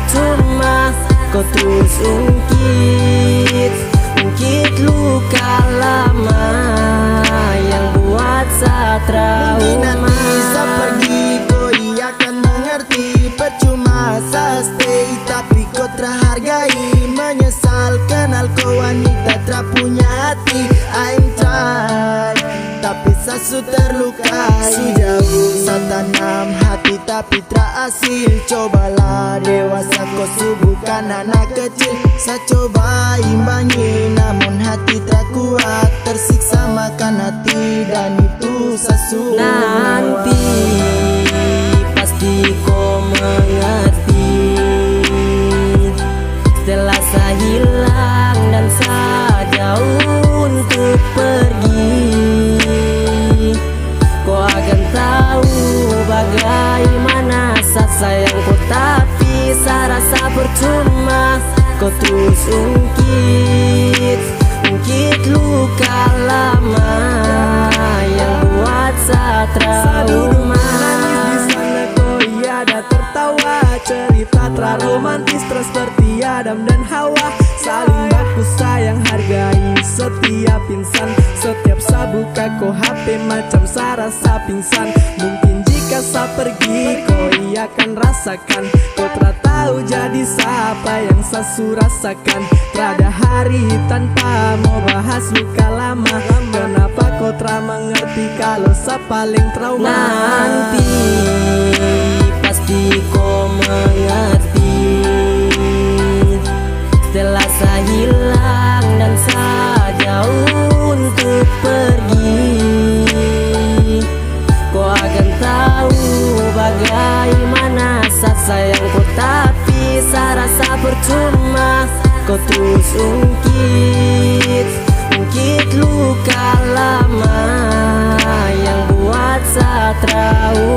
percuma. Kau terus ungkit luka lama yang buat saya trauma. Mungkin nanti saya pergi, kau akan mengerti. Percuma saya stay, tapi kau terhargai. Menyesal kenal kau wanita tak punya hati. I'm try, tapi saya sudah terlukai. Sejauh saya tanam hati tapi tak hasil. Cobalah dewasa, kau bukan anak kecil. Saya coba imbangi, namun hati tak kuat. Tersiksa makan hati dan itu saya suruh. Nanti pasti kau mengerti. Setelah saya hilang dan saya jauh untuk pergi, kau akan tahu bagaimana saya sayang kau. Tapi saya rasa percuma. Kau terus ungkit luka lama yang buat saya trauma. Nangis di sana kau ada tertawa. Cerita romantis terus seperti Adam dan Hawa. Saling baku sayang hargai setiap insan. Setiap saya buka kau HP macam saya rasa pingsan. Mungkin jika saya pergi kau akan rasakan. Kau tak tahu jadi siapa yang saya rasakan. Terada hari tanpa mau bahas luka lama. Kenapa kau tak mengerti kalau saya paling trauma? Nanti pasti kau mengerti. Setelah saya hilang dan saya jauh untuk pergi, kau akan tahu bagaimana saya sayang kau. Tapi saya rasa percuma. Kau terus ungkit luka lama yang buat saya trauma.